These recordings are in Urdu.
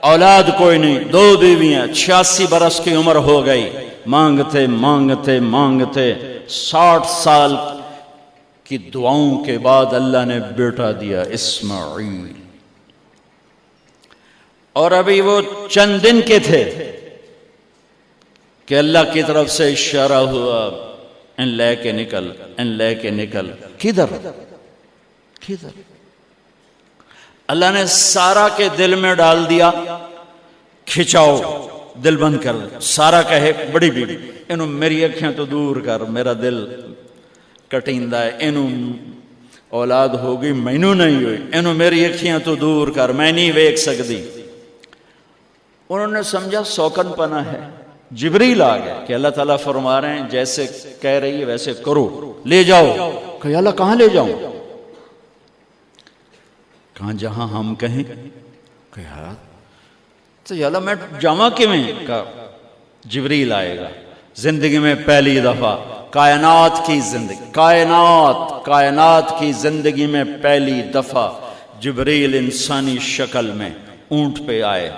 اولاد کوئی نہیں، 2 بیویاں، 86 برس کی عمر ہو گئی، مانگتے مانگتے مانگتے 60 سال کی دعاؤں کے بعد اللہ نے بیٹا دیا، اسماعیل۔ اور ابھی وہ چند دن کے تھے کہ اللہ کی طرف سے اشارہ ہوا، ان لے کے نکل، ان لے کے نکل۔ کدھر؟ اللہ نے سارا کے دل میں ڈال دیا، کھچاؤ، دل بند کر۔ سارا کہے بڑی بیوی، انہوں میری اکھیاں تو دور کر، میرا دل کٹیندہ ہے، انہوں اولاد ہوگی مینوں نہیں ہوئی، انہوں میری اکھیاں تو دور کر، میں نہیں ویکھ سکتی۔ انہوں نے سمجھا سوکن پنا ہے۔ جبریل آ گئے کہ اللہ تعالیٰ فرما رہے ہیں جیسے کہہ رہی ہے ویسے کرو، لے جاؤ۔ کہ اللہ کہاں لے جاؤں؟ کہاں جہاں ہم کہیں۔ کہ یار تو یا اللہ میں جاواں کیویں؟ کہا جبریل آئے گا زندگی میں پہلی دفعہ، کائنات کی زندگی، کائنات کی زندگی میں پہلی دفعہ جبریل انسانی شکل میں اونٹ پہ آئے،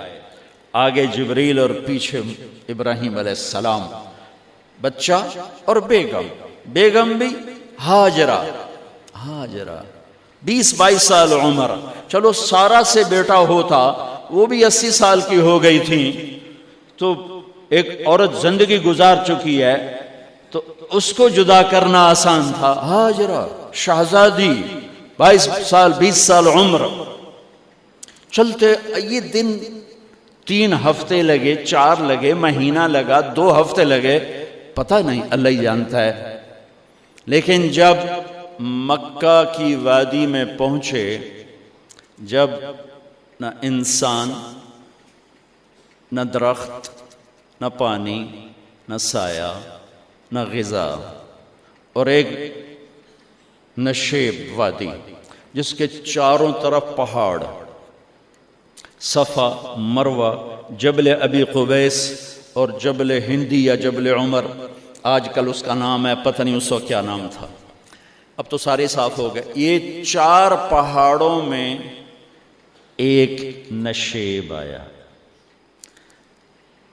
آگے جبریل اور پیچھے ابراہیم علیہ السلام، بچہ اور بیگم بھی ہاجرہ 20-22 سال عمر۔ چلو سارا سے بیٹا ہوتا، وہ بھی 80 سال کی ہو گئی تھی، تو ایک عورت زندگی گزار چکی ہے تو اس کو جدا کرنا آسان تھا۔ ہاجرہ شہزادی 22 سال 20 سال عمر، چلتے یہ دن 3 ہفتے لگے، 4 لگے، مہینہ لگا، 2 ہفتے لگے، پتہ نہیں، اللہ ہی جانتا ہے۔ لیکن جب مکہ کی وادی میں پہنچے، جب نہ انسان، نہ درخت، نہ پانی، نہ سایہ، نہ غذا، اور ایک نشیب وادی جس کے چاروں طرف پہاڑ، صفا، مروہ، جبل ابی قبیس اور جبل ہندی یا جبل عمر، آج کل اس کا نام ہے، پتہ نہیں اس وقت کیا نام تھا، اب تو سارے صاف ہو گئے۔ یہ 4 پہاڑوں میں ایک نشیب آیا،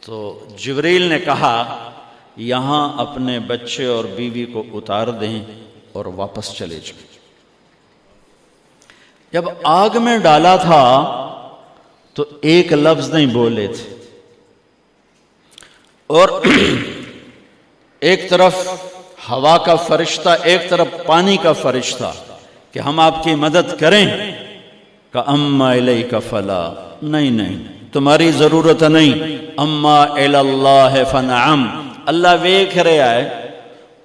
تو جبریل نے کہا یہاں اپنے بچے اور بیوی کو اتار دیں اور واپس چلے جائیں۔ جب آگ میں ڈالا تھا تو ایک لفظ نہیں بولے تھے، اور ایک طرف ہوا کا فرشتہ، ایک طرف پانی کا فرشتہ کہ ہم آپ کی مدد کریں، کہ اما الیک فلا، نہیں تمہاری ضرورت نہیں، اما الی اللہ فنعم، اللہ ویکھ رہا ہے،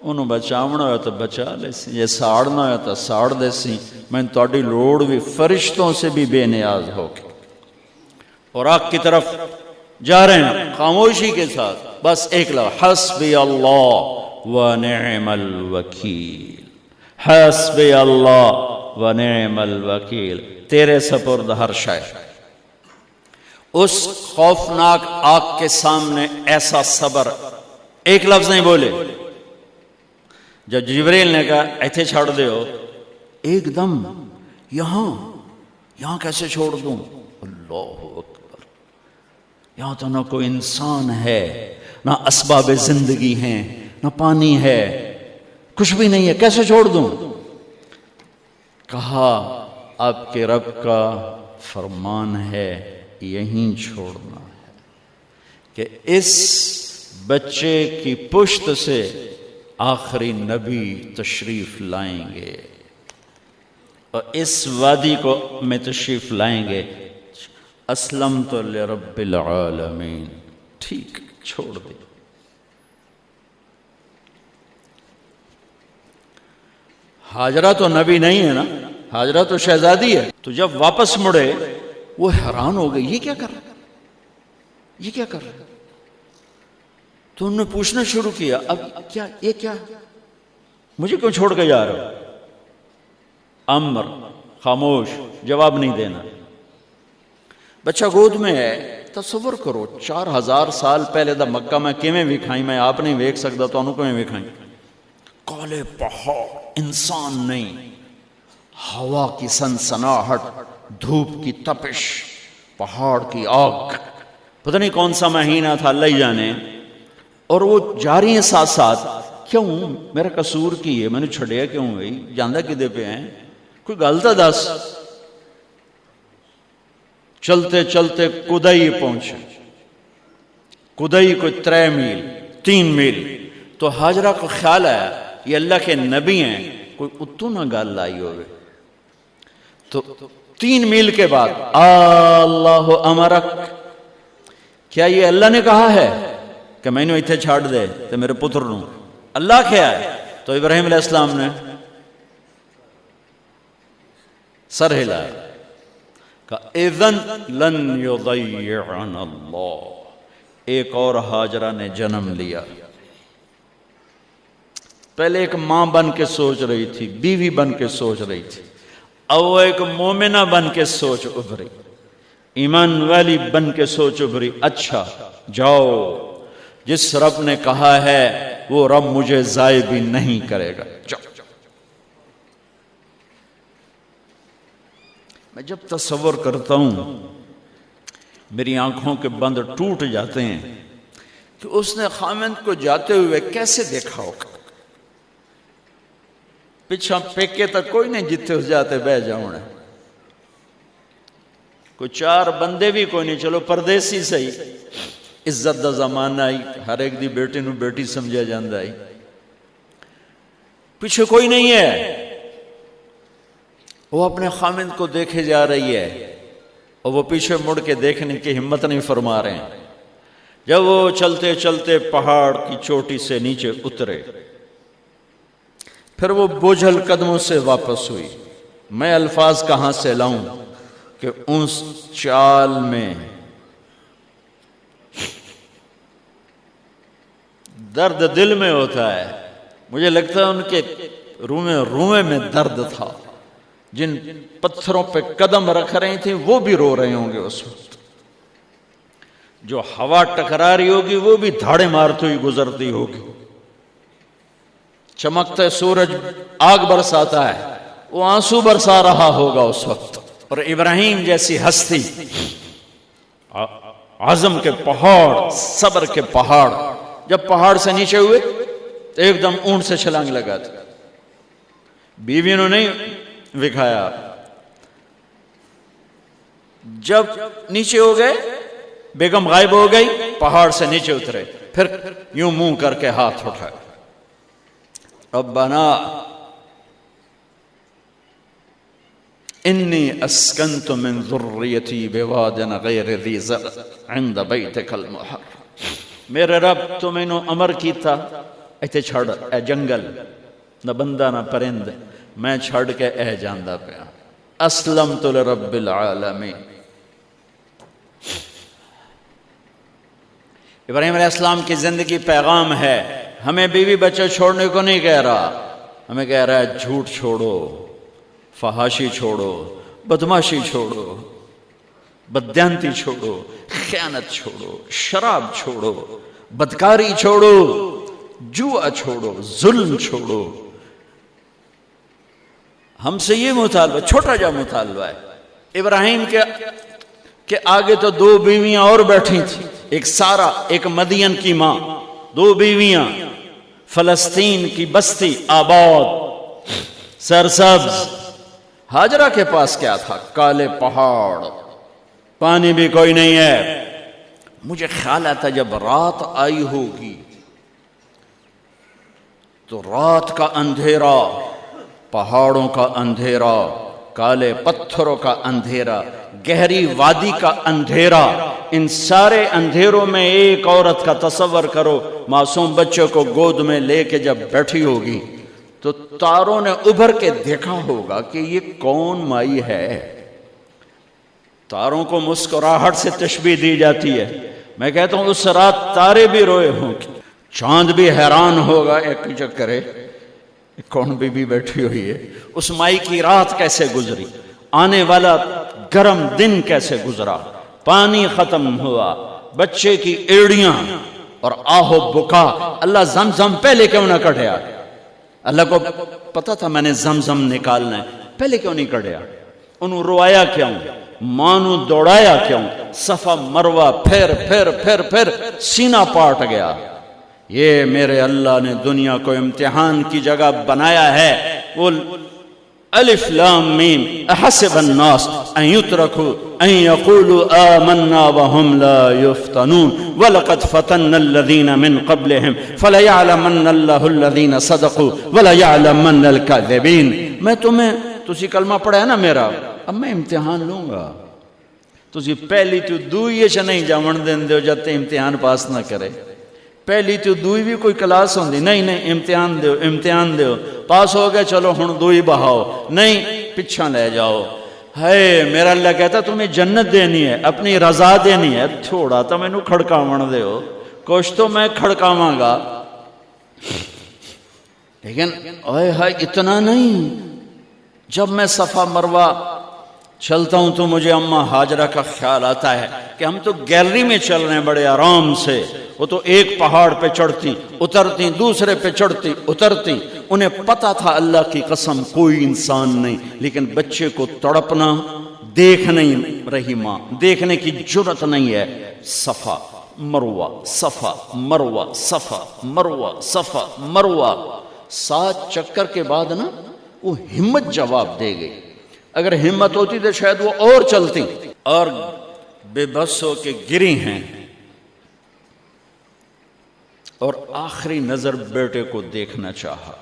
انہوں بچاونا ہویا تو بچا لے سی، یہ ساڑنا ہویا تو ساڑ دے سی، میں تہاڈی لوڑ بھی فرشتوں سے بھی بے نیاز ہو کے۔ اور آگ کی طرف جا رہے ہیں خاموشی کے ساتھ، بس ایک لفظ، حسبی اللہ ونعم الوکیل، حسبی اللہ ونعم الوکیل، تیرے سپرد ہر شے۔ اس خوفناک آگ کے سامنے ایسا صبر، ایک لفظ نہیں بولے۔ جب جبریل نے کہا ایتھے چھوڑ دے ہو، ایک دم یہاں کیسے چھوڑ دوں؟ اللہ اکبر، یہاں تو نہ کوئی انسان ہے، نہ اسباب زندگی ہیں، نہ پانی ہے، کچھ بھی نہیں ہے، کیسے چھوڑ دوں؟ کہا آپ کے رب کا فرمان ہے یہیں چھوڑنا ہے، کہ اس بچے کی پشت سے آخری نبی تشریف لائیں گے اور اس وادی کو میں تشریف لائیں گے۔ اسلمت لرب العالمین، ٹھیک چھوڑ دے۔ ہاجرہ تو نبی نہیں ہے نا، ہاجرہ تو شہزادی ہے۔ تو جب واپس مڑے وہ حیران ہو گئی، یہ کیا کر رہا ہے، یہ کیا کر رہا ہے؟ تو انہوں نے پوچھنا شروع کیا، اب کیا یہ کیا، مجھے کیوں چھوڑ کے جا رہا ہو؟ امر، خاموش، جواب نہیں دینا۔ بچہ گود میں ہے، تصور کرو 4000 سال پہلے دا مکہ میں کیویں وکھائیں، میں آپ نہیں ویکھ سکتا تو انہوں کیویں وکھائیں؟ کالے پہاڑ، انسان نہیں، ہوا کی سنسناہٹ، دھوپ کی تپش، پہاڑ کی آگ، پتہ نہیں کون سا مہینہ تھا اللہ ہی جانے، اور وہ جاری ہیں ساتھ ساتھ. کیوں میرا قصور کی ہے، میں نے چھڑیا کیوں گئی، جاندہ کدے پہ ہیں، کوئی گل تو دس. چلتے چلتے کدئی پہنچے. کدئی کوئی 3 میل 3 میل. تو ہاجرہ کو خیال آیا یہ اللہ کے نبی ہیں، کوئی اتو نہ گال لائی ہوئے. تو 3 میل کے بعد اللہ امرک، کیا یہ اللہ نے کہا ہے کہ میں نے اتنے چھاڑ دے تو میرے پتر نوں؟ اللہ کیا ہے؟ تو ابراہیم علیہ السلام نے سر ہلایا کہ اذن لن یضیعنا اللہ. ایک اور ہاجرہ نے جنم لیا. پہلے ایک ماں بن کے سوچ رہی تھی، بیوی بن کے سوچ رہی تھی، اب وہ ایک مومنہ بن کے سوچ ابھری، ایمان والی بن کے سوچ ابھری. اچھا جاؤ، جس رب نے کہا ہے وہ رب مجھے ضائع بھی نہیں کرے گا. جاؤ. میں جب تصور کرتا ہوں میری آنکھوں کے بند ٹوٹ جاتے ہیں کہ اس نے خامند کو جاتے ہوئے کیسے دیکھا ہوگا. پچھا پیکے تک کوئی نہیں جتے اس جاتے بہ جاؤں نے، کوئی 4 بندے بھی کوئی نہیں، چلو پردیسی صحیح، عزت دا زمانہ آئی، ہر ایک دی بیٹی نو بیٹی سمجھا جاندہ آئی، پیچھے کوئی نہیں ہے. وہ اپنے خامند کو دیکھے جا رہی ہے اور وہ پیچھے مڑ کے دیکھنے کی ہمت نہیں فرما رہے ہیں. جب وہ چلتے چلتے پہاڑ کی چوٹی سے نیچے اترے، پھر وہ بوجھل قدموں سے واپس ہوئی. میں الفاظ کہاں سے لاؤں کہ اس چال میں درد دل میں ہوتا ہے. مجھے لگتا ہے ان کے رومے میں درد تھا. جن پتھروں پہ قدم رکھ رہی تھیں وہ بھی رو رہے ہوں گے اس وقت. جو ہوا ٹکرا رہی ہوگی وہ بھی دھاڑے مارتی ہوئی گزرتی ہوگی. چمکتے سورج آگ برساتا ہے، وہ آنسو برسا رہا ہوگا اس وقت. اور ابراہیم جیسی ہستی، عزم کے پہاڑ، صبر کے پہاڑ، جب پہاڑ سے نیچے ہوئے تو ایک دم اونٹ سے چھلانگ لگا تھا. بیوی نے نہیں دکھایا. جب نیچے ہو گئے، بیگم غائب ہو گئی، پہاڑ سے نیچے اترے، پھر یوں منہ کر کے ہاتھ اٹھائے، ربنا انی اسکنت من ذریتی بواد غیر ذی زرع عند بیتک المحرم. میرے رب تو میں نے امر کیتا ایتھے چھڑ، اے جنگل، نہ بندہ نہ پرند، میں چھڑ کے اے جاندہ پیا. اسلمت لرب العالمین. ابراہیم علیہ السلام کی زندگی پیغام ہے. ہمیں بیوی بچے چھوڑنے کو نہیں کہہ رہا، ہمیں کہہ رہا ہے جھوٹ چھوڑو، فحاشی چھوڑو، بدماشی چھوڑو، بددیانتی چھوڑو، خیانت چھوڑو، شراب چھوڑو، بدکاری چھوڑو، جوا چھوڑو، ظلم چھوڑو. ہم سے یہ مطالبہ، چھوٹا جا مطالبہ ہے. ابراہیم کے آگے تو 2 بیویاں اور بیٹھی تھیں، ایک سارا، ایک مدین کی ماں، 2 بیویاں. فلسطین کی بستی آباد، سرسبز. ہاجرہ کے پاس کیا تھا؟ کالے پہاڑ، پانی بھی کوئی نہیں ہے. مجھے خیال آتا جب رات آئی ہوگی تو رات کا اندھیرا، پہاڑوں کا اندھیرا، کالے پتھروں کا اندھیرا، گہری وادی کا اندھیرا، ان سارے اندھیروں میں ایک عورت کا تصور کرو، معصوم بچے کو گود میں لے کے جب بیٹھی ہوگی تو تاروں نے ابھر کے دیکھا ہوگا کہ یہ کون مائی ہے. تاروں کو مسکراہٹ سے تشبیہ دی جاتی ہے. میں کہتا ہوں اس رات تارے بھی روئے ہوں گے، چاند بھی حیران ہوگا، ایک چکرے کون بی بی بیٹھی ہوئی ہے. اس مائی کی رات کیسے گزری، آنے والا گرم دن کیسے گزرا، پانی ختم ہوا، بچے کی ایڑیاں اور آہو بکا. اللہ زمزم پہلے کیوں نہ کڑھیا؟ اللہ کو پتا تھا میں نے زمزم نکالنا ہے، پہلے کیوں نہیں کڑھیا؟ انہوں روایا کیوں؟ مانو دوڑایا کیوں؟ صفا مروہ پھر پھر پھر پھر سینہ پاٹ گیا۔ یہ میرے اللہ نے دنیا کو امتحان کی جگہ بنایا ہے۔ وہ الف لام میم احسب الناس ان يتركوا ان يقولوا آمنا وهم لا يفتنون ولقد فتنا الذين من قبلهم فليعلمن الله الذين صدقوا وليعلمن الكاذبين۔ میں تمہیں تسی کلمہ پڑھا ہے نا میرا، اب میں امتحان لوں گا۔ تسی پہلی تو دوئی چ نہیں جاون دین دیو جب تے امتحان پاس نہ کرے۔ پہلی تو دوئی بھی کوئی کلاس ہوندی نہیں، نہیں امتحان دیو امتحان دیو، پاس ہو گئے چلو ہن دوئی بہاؤ، نہیں پچھا لے جاؤ۔ ہے میرا اللہ کہتا تمہیں جنت دینی ہے، اپنی رضا دینی ہے، تھوڑا تو میں نو کھڑکاون دیو، کچھ تو میں کھڑکاواں گا، لیکن اوئے ہائے اتنا نہیں۔ جب میں صفا مروہ چلتا ہوں تو مجھے اماں ہاجرہ کا خیال آتا ہے کہ ہم تو گیلری میں چل رہے ہیں بڑے آرام سے، وہ تو ایک پہاڑ پہ چڑھتی اترتی، دوسرے پہ چڑھتی اترتی، انہیں پتا تھا اللہ کی قسم کوئی انسان نہیں، لیکن بچے کو تڑپنا دیکھ نہیں رہی ماں، دیکھنے کی جرت نہیں ہے۔ صفا مروہ صفا مروہ صفا مروہ صفا مروہ، 7 چکر کے بعد نا وہ ہمت جواب دے گئی۔ اگر ہمت ہوتی تو شاید وہ اور چلتی، اور بے بس ہو کے گری ہیں، اور آخری نظر بیٹے کو دیکھنا چاہا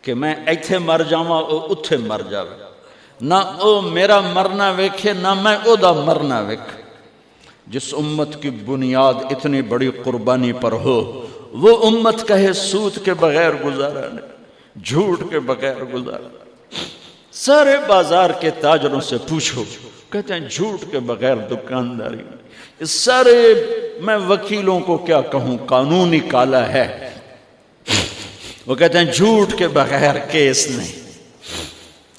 کہ میں ایتھے مر جاواں او اتھے مر جاوے، نہ او میرا مرنا ویکھے نہ میں او دا مرنا ویکھ۔ جس امت کی بنیاد اتنی بڑی قربانی پر ہو، وہ امت کہے سود کے بغیر گزارا نہیں، جھوٹ کے بغیر گزارا۔ سارے بازار کے تاجروں سے پوچھو، کہتے ہیں جھوٹ کے بغیر دکانداری نہیں۔ اس سارے میں وکیلوں کو کیا کہوں، قانونی کالا ہے، وہ کہتے ہیں جھوٹ کے بغیر کیس نہیں۔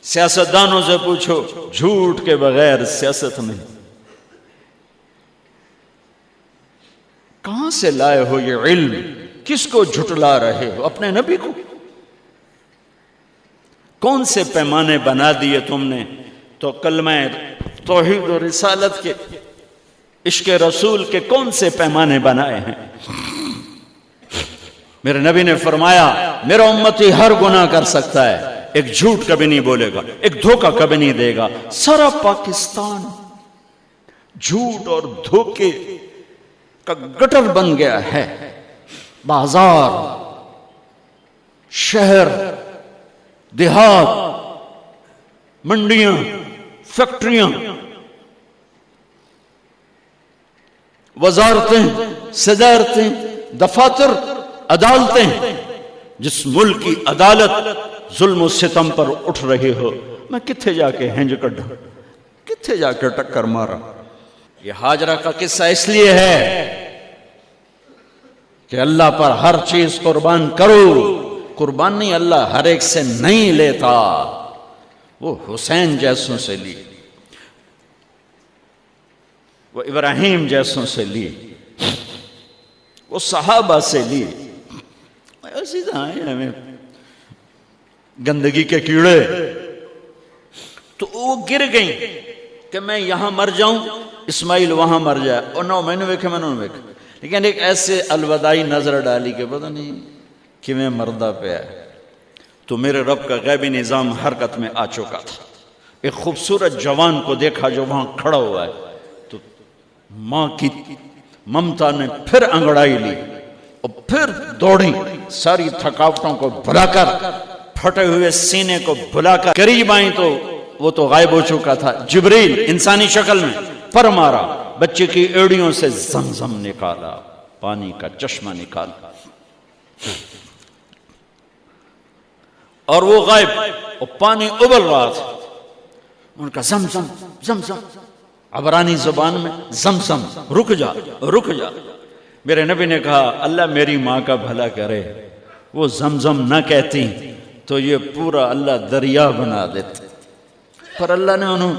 سیاستدانوں سے پوچھو، جھوٹ کے بغیر سیاست نہیں۔ کہاں سے لائے ہو یہ علم؟ کس کو جھٹلا رہے ہو؟ اپنے نبی کو؟ کون سے پیمانے بنا دیے تم نے؟ تو کلمہ توحید و رسالت کے، عشق رسول کے کون سے پیمانے بنائے ہیں؟ میرے نبی نے فرمایا میرا امتی ہر گناہ کر سکتا ہے، ایک جھوٹ کبھی نہیں بولے گا، ایک دھوکہ کبھی نہیں دے گا۔ سارا پاکستان جھوٹ اور دھوکے کا گٹر بن گیا ہے۔ بازار، شہر، دیہات، منڈیاں، فیکٹریاں، وزارتیں، صدارتیں، دفاتر، عدالتیں، جس ملک کی عدالت ظلم و ستم پر اٹھ رہی ہو، میں کتھے جا کے ہنج کڈھا، کتھے جا کے ٹکر مارا۔ یہ ہاجرہ کا قصہ اس لیے ہے کہ اللہ پر ہر چیز قربان کرو۔ قربان نہیں، اللہ ہر ایک سے نہیں لیتا، وہ حسین جیسوں سے لی، وہ ابراہیم جیسوں سے لی، وہ صحابہ سے لی۔ ایسی ہمیں گندگی کے کیڑے، تو وہ گر گئیں کہ میں یہاں مر جاؤں، اسماعیل وہاں مر جائے، اور نو میں نے ویکھے میں نے ویکھے، لیکن ایک ایسے الوداعی نظر ڈالی کہ پتہ نہیں کہ میں مردہ پہ ہے۔ تو میرے رب کا غیبی نظام حرکت میں آ چکا تھا۔ ایک خوبصورت جوان کو دیکھا جو وہاں کھڑا ہوا ہے، تو ماں کی ممتا نے پھر انگڑائی لی اور پھر دوڑی، ساری تھکاوٹوں کو بھلا کر، پھٹے ہوئے سینے کو بھلا کر قریب آئیں تو وہ تو غائب ہو چکا تھا۔ جبریل انسانی شکل میں پر مارا، بچے کی ایڑیوں سے زمزم نکالا، پانی کا چشمہ نکالا، اور وہ غائب، اور پانی ابل رہا تھا۔ ان کا زمزم زمزم، عبرانی زبان میں زمزم، رک جا رک جا۔ میرے نبی نے کہا اللہ میری ماں کا بھلا کرے، وہ زمزم نہ کہتی تو یہ پورا اللہ دریا بنا دیتے، پر اللہ نے انہوں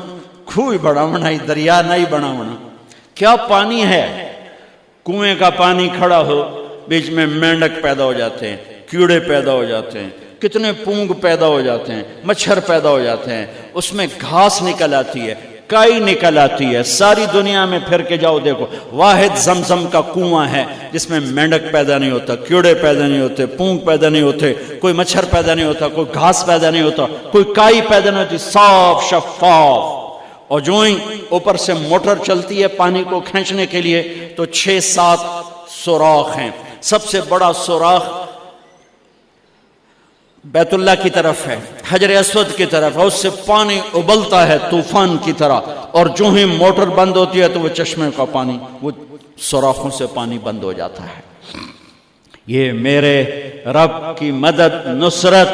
کھوئی بڑھاونا ہی، دریا نہیں بڑھاونا۔ کیا پانی ہے؟ کنویں کا پانی کھڑا ہو، بیچ میں مینڈک پیدا ہو جاتے ہیں، کیڑے پیدا ہو جاتے ہیں، کتنے پونگ پیدا ہو جاتے ہیں، مچھر پیدا ہو جاتے ہیں، اس میں گھاس نکل آتی ہے، کائی نکل آتی ہے. ساری دنیا میں پھر کے جاؤ دیکھو, واحد زمزم کا کنواں ہے جس میں مینڈک پیدا نہیں ہوتا, کیڑے پیدا نہیں ہوتے, پونک پیدا نہیں ہوتے, کوئی مچھر پیدا نہیں ہوتا, کوئی گھاس پیدا نہیں ہوتا, کوئی کائی پیدا نہیں ہوتی, صاف شفاف. اور جو ہی اوپر سے موٹر چلتی ہے پانی کو کھینچنے کے لیے تو 6-7 سوراخ ہیں. سب سے بڑا سوراخ بیت اللہ کی طرف ہے, حجر اسود کی طرف ہے, اس سے پانی ابلتا ہے طوفان کی طرح, اور جو ہی موٹر بند ہوتی ہے تو وہ چشمے کا پانی, وہ سوراخوں سے پانی بند ہو جاتا ہے. یہ میرے رب کی مدد نصرت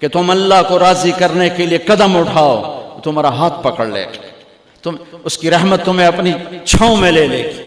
کہ تم اللہ کو راضی کرنے کے لیے قدم اٹھاؤ, تمہارا ہاتھ پکڑ لے, تم اس کی رحمت تمہیں اپنی چھاؤں میں لے لے گی.